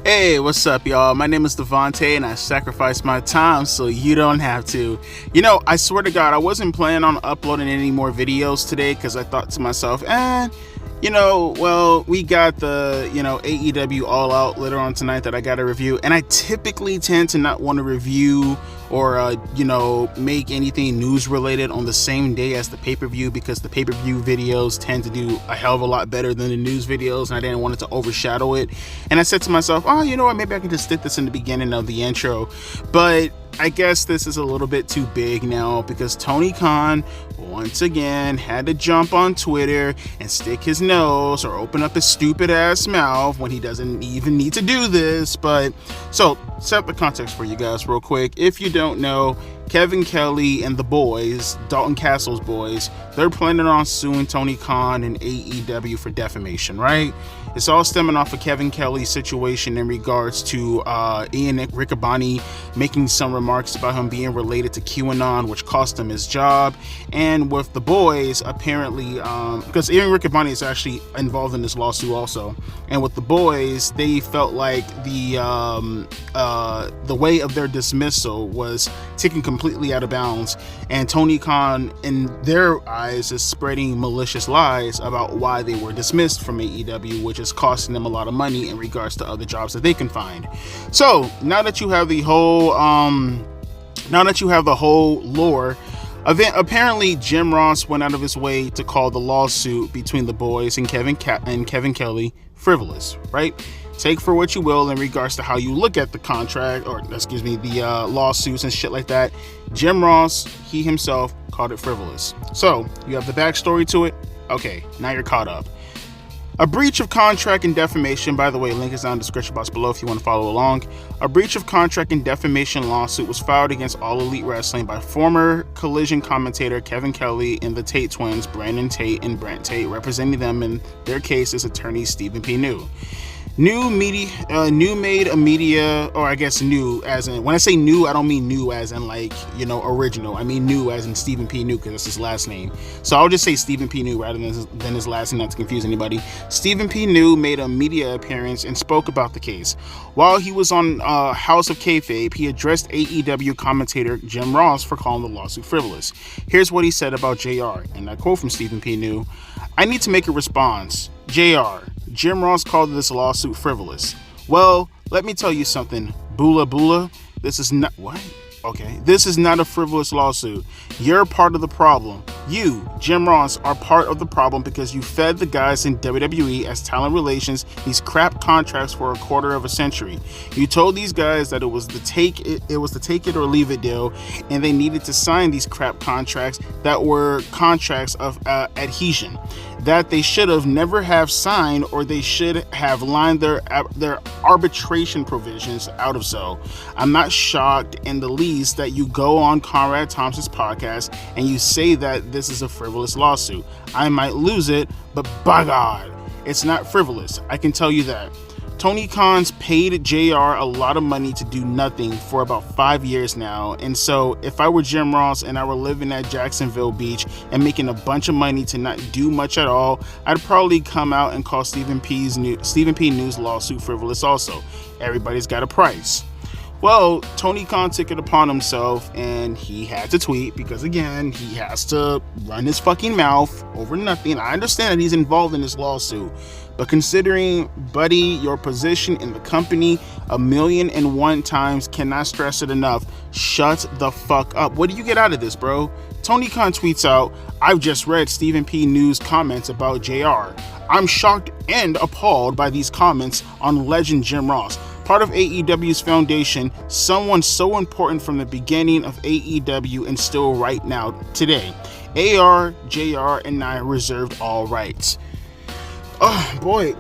Hey, what's up, y'all? My name is Devontae, and I sacrificed my time so you don't have to. I swear to God, I wasn't planning on uploading any more videos today because I thought to myself, we got the, AEW All Out later on tonight that I got to review, and I typically tend to not want to review or, make anything news related on the same day as the pay-per-view because the pay-per-view videos tend to do a hell of a lot better than the news videos, and I didn't want it to overshadow it. And I said to myself, oh, you know what, maybe I can just stick this in the beginning of the intro. But I guess this is a little bit too big now because Tony Khan once again had to jump on Twitter and stick his nose or open up his stupid ass mouth when he doesn't even need to do this. But so set up the context for you guys real quick. If you don't know, Kevin Kelly and the boys, Dalton Castle's boys, they're planning on suing Tony Khan and AEW for defamation, right? It's all stemming off of Kevin Kelly's situation in regards to Ian Riccaboni making some remarks about him being related to QAnon, which cost him his job. And with the boys, apparently, because Ian Riccaboni is actually involved in this lawsuit also. And with the boys, they felt like the way of their dismissal was taken completely out of bounds. And Tony Khan, in their eyes, is spreading malicious lies about why they were dismissed from AEW, which is costing them a lot of money in regards to other jobs that they can find. So now that you have the whole lore, apparently Jim Ross went out of his way to call the lawsuit between the boys and Kevin Kelly frivolous, right? Take for what you will in regards to how you look at the contract, the lawsuits and shit like that. Jim Ross, he himself, called it frivolous. So you have the backstory to it. Okay, now you're caught up. A breach of contract and defamation, by the way, link is down in the description box below if you want to follow along. A breach of contract and defamation lawsuit was filed against All Elite Wrestling by former Collision commentator Kevin Kelly and the Tate twins, Brandon Tate and Brent Tate, representing them in their case as attorney Stephen P. New. New made a media, or I guess new as in, when I say new, I don't mean new as in original. I mean new as in Stephen P. New because that's his last name. So I'll just say Stephen P. New rather than his last name, not to confuse anybody. Stephen P. New made a media appearance and spoke about the case. While he was on House of Kayfabe, he addressed AEW commentator Jim Ross for calling the lawsuit frivolous. Here's what he said about JR, and I quote from Stephen P. New: "I need to make a response. JR, Jim Ross called this lawsuit frivolous. Well, let me tell you something. Bula bula, this is not... What? Okay, this is not a frivolous lawsuit. You're part of the problem. You, Jim Ross, are part of the problem because you fed the guys in WWE as talent relations these crap contracts for a quarter of a century. You told these guys that it was the take it or leave it deal, and they needed to sign these crap contracts that were contracts of adhesion that they should have never have signed, or they should have lined their arbitration provisions out of so. I'm not shocked in the least that you go on Conrad Thompson's podcast and you say that this is a frivolous lawsuit. I might lose it, but by God, it's not frivolous. I can tell you that. Tony Khan's paid JR a lot of money to do nothing for about 5 years now, and so if I were Jim Ross and I were living at Jacksonville Beach and making a bunch of money to not do much at all, I'd probably come out and call Stephen P. New's lawsuit frivolous also. Everybody's got a price. Well, Tony Khan took it upon himself and he had to tweet because, again, he has to run his fucking mouth over nothing. I understand that he's involved in this lawsuit, but considering, buddy, your position in the company 1,000,001 times, cannot stress it enough. Shut the fuck up. What do you get out of this, bro? Tony Khan tweets out, "I've just read Stephen P. New's comments about JR. I'm shocked and appalled by these comments on legend Jim Ross, part of AEW's foundation, someone so important from the beginning of AEW and still right now, today. AR, JR, and I reserved all rights." Oh boy,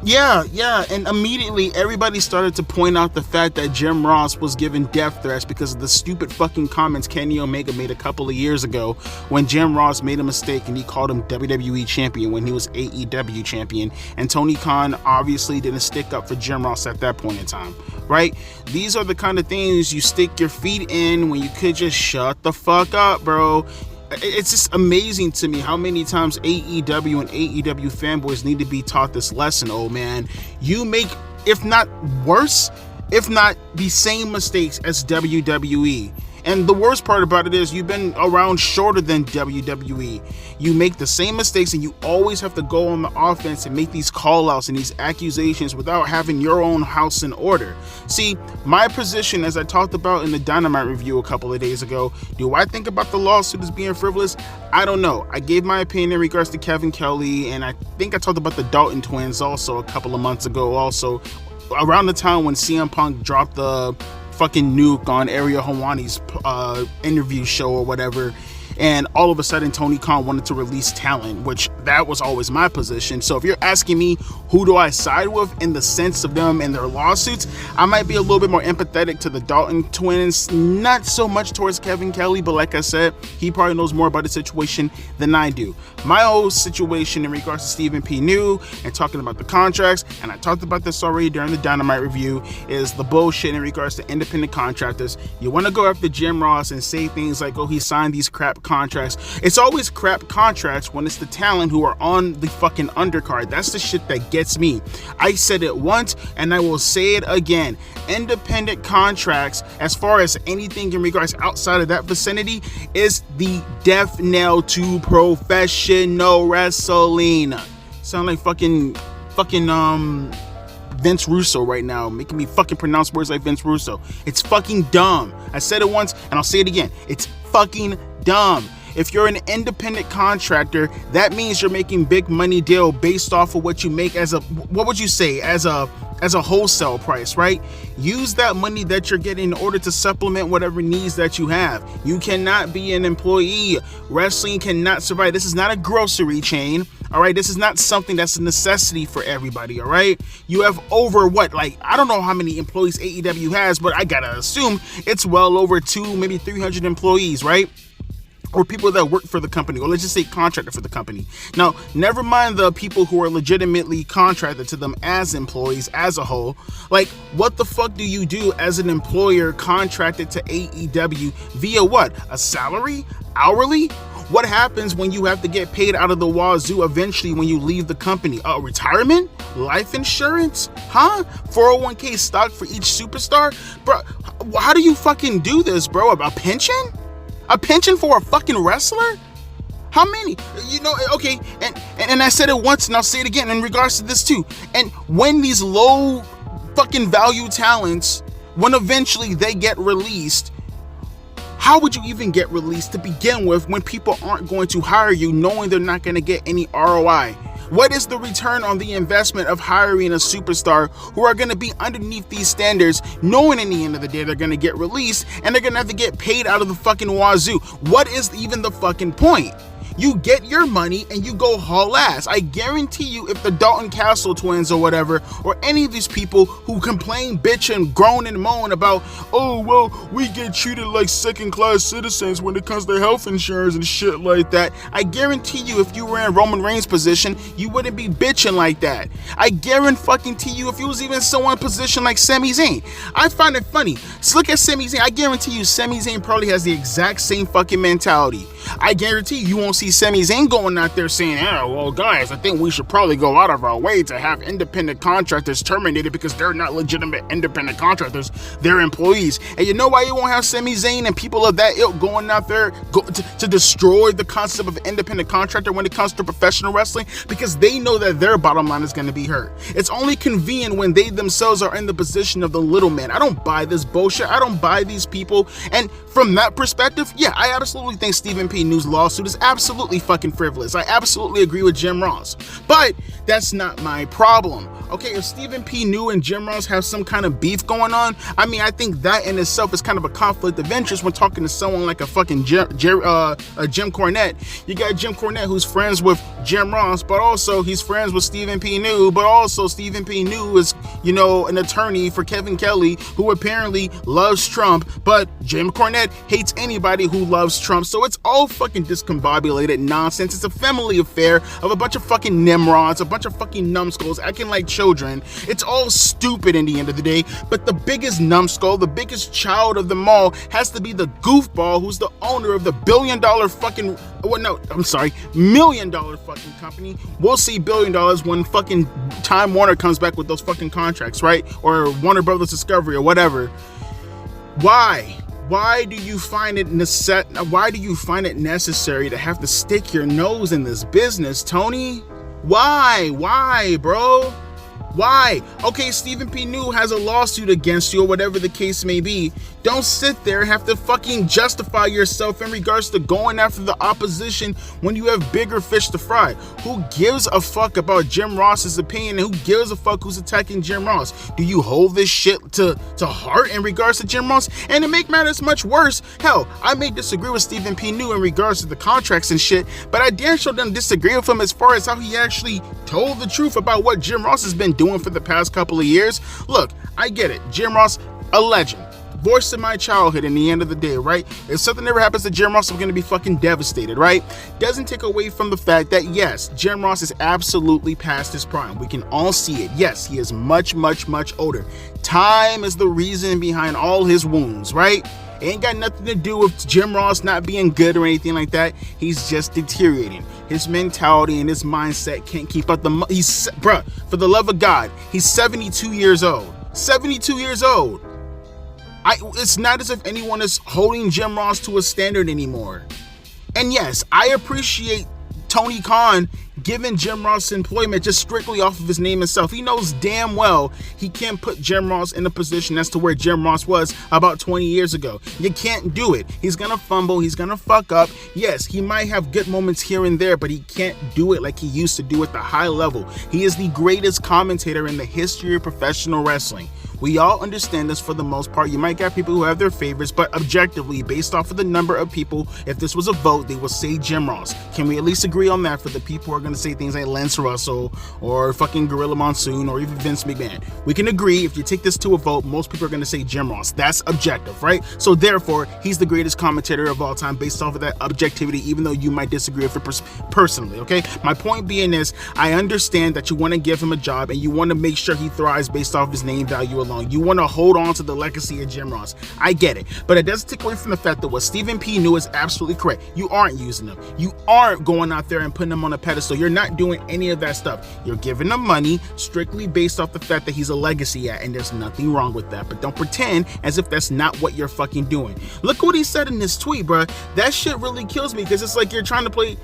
yeah, and immediately everybody started to point out the fact that Jim Ross was given death threats because of the stupid fucking comments Kenny Omega made a couple of years ago when Jim Ross made a mistake and he called him WWE champion when he was AEW champion, and Tony Khan obviously didn't stick up for Jim Ross at that point in time, right? These are the kind of things you stick your feet in when you could just shut the fuck up, bro. It's just amazing to me how many times AEW and AEW fanboys need to be taught this lesson. Oh man, you make if not worse, if not the same mistakes as WWE. And the worst part about it is you've been around shorter than WWE. You make the same mistakes and you always have to go on the offense and make these call-outs and these accusations without having your own house in order. See, my position, as I talked about in the Dynamite review a couple of days ago, do I think about the lawsuit as being frivolous? I don't know. I gave my opinion in regards to Kevin Kelly, and I think I talked about the Dalton twins also a couple of months ago also, around the time when CM Punk dropped the fucking nuke on Ariel Helwani's interview show or whatever, and all of a sudden Tony Khan wanted to release talent, which that was always my position. So if you're asking me who do I side with in the sense of them and their lawsuits, I might be a little bit more empathetic to the Dalton twins, not so much towards Kevin Kelly, but like I said, he probably knows more about the situation than I do. My whole situation in regards to Stephen P. New and talking about the contracts, and I talked about this already during the Dynamite review, is the bullshit in regards to independent contractors. You want to go after Jim Ross and say things like, oh, he signed these crap contracts. It's always crap contracts when it's the talent who are on the fucking undercard. That's the shit that gets me. I said it once and I will say it again. Independent contracts, as far as anything in regards outside of that vicinity, is the death knell to professional wrestling. Sound like fucking Vince Russo right now, making me fucking pronounce words like Vince Russo. It's fucking dumb. I said it once and I'll say it again. It's fucking dumb. If you're an independent contractor, that means you're making big money deal based off of what you make as a, what would you say, as a wholesale price, right? Use that money that you're getting in order to supplement whatever needs that you have. You cannot be an employee. Wrestling cannot survive. This is not a grocery chain, all right? This is not something that's a necessity for everybody, all right? You have over what, like, I don't know how many employees AEW has, but I gotta assume it's well over 200, maybe 300 employees, right? Or people that work for the company, or let's just say contracted for the company. Now, never mind the people who are legitimately contracted to them as employees as a whole. Like, what the fuck do you do as an employer contracted to AEW via what? A salary? Hourly? What happens when you have to get paid out of the wazoo eventually when you leave the company? Retirement? Life insurance? Huh? 401k stock for each superstar? Bro, how do you fucking do this, bro? A pension? A pension for a fucking wrestler? How many? You know, okay, and I said it once and I'll say it again in regards to this too. And when these low fucking value talents, when eventually they get released, how would you even get released to begin with when people aren't going to hire you knowing they're not going to get any ROI? What is the return on the investment of hiring a superstar who are going to be underneath these standards, knowing in the end of the day they're going to get released and they're going to have to get paid out of the fucking wazoo? What is even the fucking point? You get your money and you go haul ass. I guarantee you, if the Dalton Castle twins or whatever, or any of these people who complain, bitch, and groan and moan about, oh, well, we get treated like second-class citizens when it comes to health insurance and shit like that, I guarantee you, if you were in Roman Reigns' position, you wouldn't be bitching like that. I guarantee you, if you was even someone position like Sami Zayn. I find it funny. So look at Sami Zayn. I guarantee you, Sami Zayn probably has the exact same fucking mentality. I guarantee you won't see Sami Zayn going out there saying, oh, well, guys, I think we should probably go out of our way to have independent contractors terminated because they're not legitimate independent contractors. They're employees. And you know why you won't have Sami Zayn and people of that ilk going out there to destroy the concept of independent contractor when it comes to professional wrestling? Because they know that their bottom line is going to be hurt. It's only convenient when they themselves are in the position of the little man. I don't buy this bullshit. I don't buy these people. And from that perspective, yeah, I absolutely think Stephen P. New's lawsuit is absolutely fucking frivolous. I absolutely agree with Jim Ross. But that's not my problem. Okay, if Stephen P. New and Jim Ross have some kind of beef going on, I mean, I think that in itself is kind of a conflict of interest when talking to someone like a fucking Jim Cornette. You got Jim Cornette, who's friends with Jim Ross, but also he's friends with Stephen P. New, but also Stephen P. New is, you know, an attorney for Kevin Kelly, who apparently loves Trump, but Jim Cornette hates anybody who loves Trump. So it's all fucking discombobulated calculated nonsense. It's a family affair of a bunch of fucking nimrods, a bunch of fucking numbskulls acting like children. It's all stupid in the end of the day, but the biggest numbskull, the biggest child of them all has to be the goofball who's the owner of the $1 billion fucking, $1 million fucking company. We'll see $1 billion when fucking Time Warner comes back with those fucking contracts, right? Or Warner Brothers Discovery or whatever. Why do you find it necessary to have to stick your nose in this business, Tony? Why, bro? Why? Okay, Stephen P. New has a lawsuit against you or whatever the case may be. Don't sit there and have to fucking justify yourself in regards to going after the opposition when you have bigger fish to fry. Who gives a fuck about Jim Ross's opinion? And who gives a fuck who's attacking Jim Ross? Do you hold this shit to heart in regards to Jim Ross? And to make matters much worse, hell, I may disagree with Stephen P. New in regards to the contracts and shit, but I damn sure don't disagree with him as far as how he actually told the truth about what Jim Ross has been doing for the past couple of years. Look, I get it. Jim Ross, a legend. Voice of my childhood in the end of the day, right? If something ever happens to Jim Ross, I'm going to be fucking devastated, right? Doesn't take away from the fact that, yes, Jim Ross is absolutely past his prime. We can all see it. Yes, he is much, much, much older. Time is the reason behind all his wounds, right? It ain't got nothing to do with Jim Ross not being good or anything like that. He's just deteriorating. His mentality and his mindset can't keep up bruh, for the love of God, he's 72 years old. 72 years old. It's not as if anyone is holding Jim Ross to a standard anymore. And yes, I appreciate Tony Khan giving Jim Ross employment just strictly off of his name itself. He knows damn well he can't put Jim Ross in a position as to where Jim Ross was about 20 years ago. You can't do it. He's gonna fumble, he's gonna fuck up. Yes, he might have good moments here and there, but he can't do it like he used to do at the high level. He is the greatest commentator in the history of professional wrestling. We all understand this for the most part. You might get people who have their favorites, but objectively, based off of the number of people, if this was a vote, they will say Jim Ross. Can we at least agree on that for the people who are going to say things like Lance Russell or fucking Gorilla Monsoon or even Vince McMahon? We can agree if you take this to a vote, most people are going to say Jim Ross. That's objective, right? So therefore, he's the greatest commentator of all time based off of that objectivity, even though you might disagree with it personally, okay? My point being is, I understand that you want to give him a job and you want to make sure he thrives based off his name value alone. You want to hold on to the legacy of Jim Ross. I get it. But it doesn't take away from the fact that what Stephen P. New is absolutely correct. You aren't using him. You aren't going out there and putting him on a pedestal. You're not doing any of that stuff. You're giving him money strictly based off the fact that he's a legacy at, and there's nothing wrong with that. But don't pretend as if that's not what you're fucking doing. Look what he said in this tweet, bro. That shit really kills me because it's like you're trying to play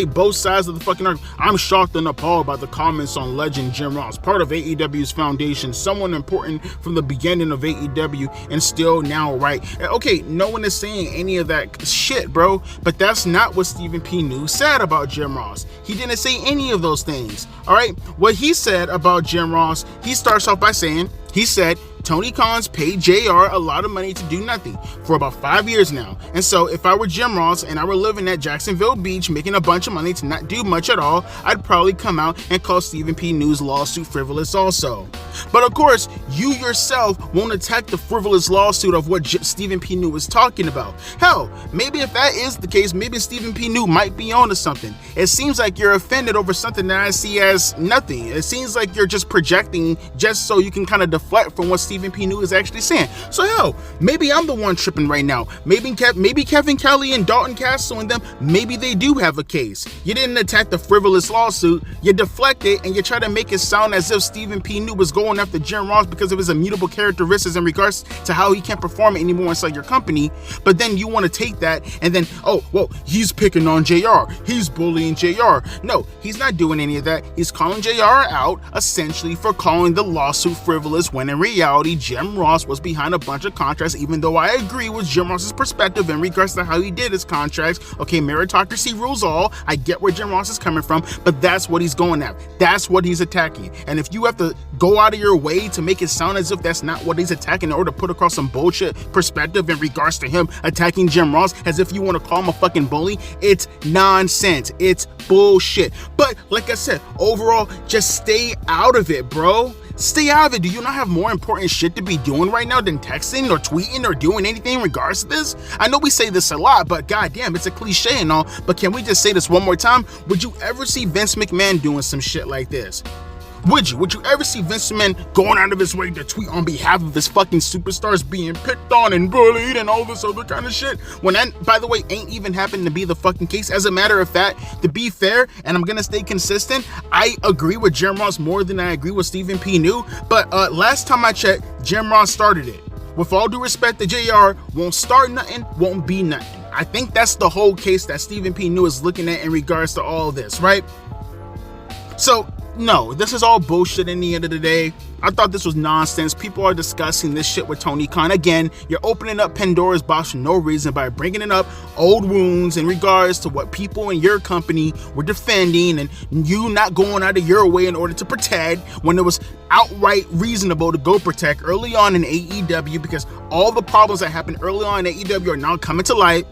both sides of the fucking argument. I'm shocked and appalled by the comments on legend Jim Ross, part of AEW's foundation, someone important from the beginning of AEW and still now, right? Okay, no one is saying any of that shit, bro, but that's not what Stephen P. New said about Jim Ross. He didn't say any of those things, all right? What he said about Jim Ross, he starts off by saying, he said, Tony Khan's paid JR a lot of money to do nothing for about 5 years now. And so if I were Jim Ross and I were living at Jacksonville Beach making a bunch of money to not do much at all, I'd probably come out and call Stephen P. New's lawsuit frivolous also. But of course, you yourself won't attack the frivolous lawsuit of what Stephen P. New was talking about. Hell, maybe if that is the case, maybe Stephen P. New might be onto something. It seems like you're offended over something that I see as nothing. It seems like you're just projecting just so you can kind of deflect from what Stephen P. New is actually saying. So hell, maybe I'm the one tripping right now. Maybe Kevin Kelly and Dalton Castle and them, maybe they do have a case. You didn't attack the frivolous lawsuit, you deflect it and you try to make it sound as if Stephen P. New was going after Jim Ross because of his immutable characteristics in regards to how he can't perform anymore inside your company. But then you want to take that and then, oh, well, he's picking on JR. He's bullying JR. No, he's not doing any of that. He's calling JR out essentially for calling the lawsuit frivolous when in reality, Jim Ross was behind a bunch of contracts, even though I agree with Jim Ross's perspective in regards to how he did his contracts. Okay, meritocracy rules all. I get where Jim Ross is coming from, but that's what he's going at. That's what he's attacking. And if you have to go out of your way to make it sound as if that's not what he's attacking in order to put across some bullshit perspective in regards to him attacking Jim Ross as if you want to call him a fucking bully, it's nonsense. It's bullshit. But like I said, overall, just stay out of it, bro. Stay out of it. Do you not have more important shit to be doing right now than texting or tweeting or doing anything in regards to this? I know we say this a lot, but goddamn, it's a cliche and all, but can we just say this one more time? Would you ever see Vince McMahon doing some shit like this? Would you ever see Vince McMahon going out of his way to tweet on behalf of his fucking superstars being picked on and bullied and all this other kind of shit? When that, by the way, ain't even happened to be the fucking case. As a matter of fact, to be fair, and I'm gonna stay consistent, I agree with Jim Ross more than I agree with Stephen P. New, but last time I checked, Jim Ross started it. With all due respect to JR, won't start nothing, won't be nothing. I think that's the whole case that Stephen P. New is looking at in regards to all this, right? So, no, this is all bullshit in the end of the day. I thought this was nonsense. People are discussing this shit with Tony Khan. Again, you're opening up Pandora's box for no reason by bringing it up old wounds in regards to what people in your company were defending and you not going out of your way in order to protect when it was outright reasonable to go protect early on in AEW, because all the problems that happened early on in AEW are now coming to light.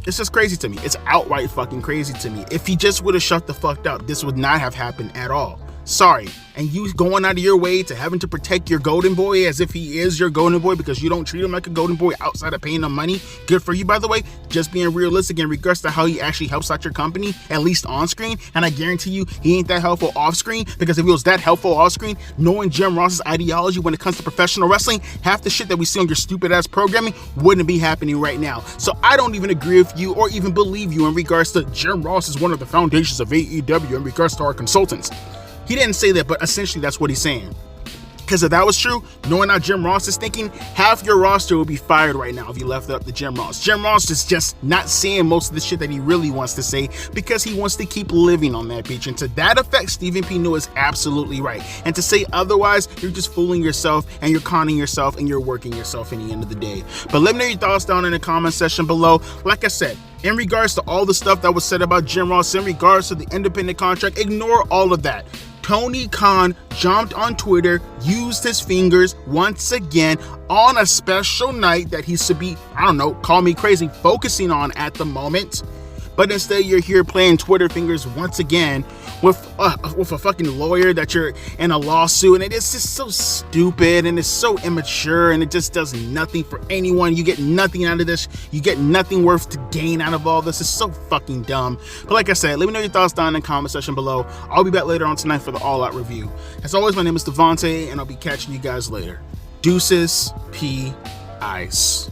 It's just crazy to me. It's outright fucking crazy to me. If he just would have shut the fuck up, this would not have happened at all. Sorry. And you going out of your way to having to protect your golden boy as if he is your golden boy because you don't treat him like a golden boy outside of paying him money. Good for you, by the way. Just being realistic in regards to how he actually helps out your company, at least on screen. And I guarantee you, he ain't that helpful off screen, because if he was that helpful off screen, knowing Jim Ross's ideology when it comes to professional wrestling, half the shit that we see on your stupid ass programming wouldn't be happening right now. So I don't even agree with you or even believe you in regards to Jim Ross is one of the foundations of AEW in regards to our consultants. He didn't say that, but essentially that's what he's saying. Because if that was true, knowing how Jim Ross is thinking, half your roster would be fired right now if you left it up to Jim Ross. Jim Ross is just not saying most of the shit that he really wants to say because he wants to keep living on that beach. And to that effect, Stephen P. New is absolutely right. And to say otherwise, you're just fooling yourself and you're conning yourself and you're working yourself in the end of the day. But let me know your thoughts down in the comment section below. Like I said, in regards to all the stuff that was said about Jim Ross, in regards to the independent contract, ignore all of that. Tony Khan jumped on Twitter, used his fingers once again on a special night that he should be, I don't know, call me crazy, focusing on at the moment. But instead you're here playing Twitter fingers once again with a fucking lawyer that you're in a lawsuit, and it's just so stupid and it's so immature and it just does nothing for anyone. You get nothing out of this. You get nothing worth to gain out of all this. It's so fucking dumb. But like I said, let me know your thoughts down in the comment section below. I'll be back later on tonight for the All Out review. As always, my name is Devontae and I'll be catching you guys later. Deuces, P. Ice.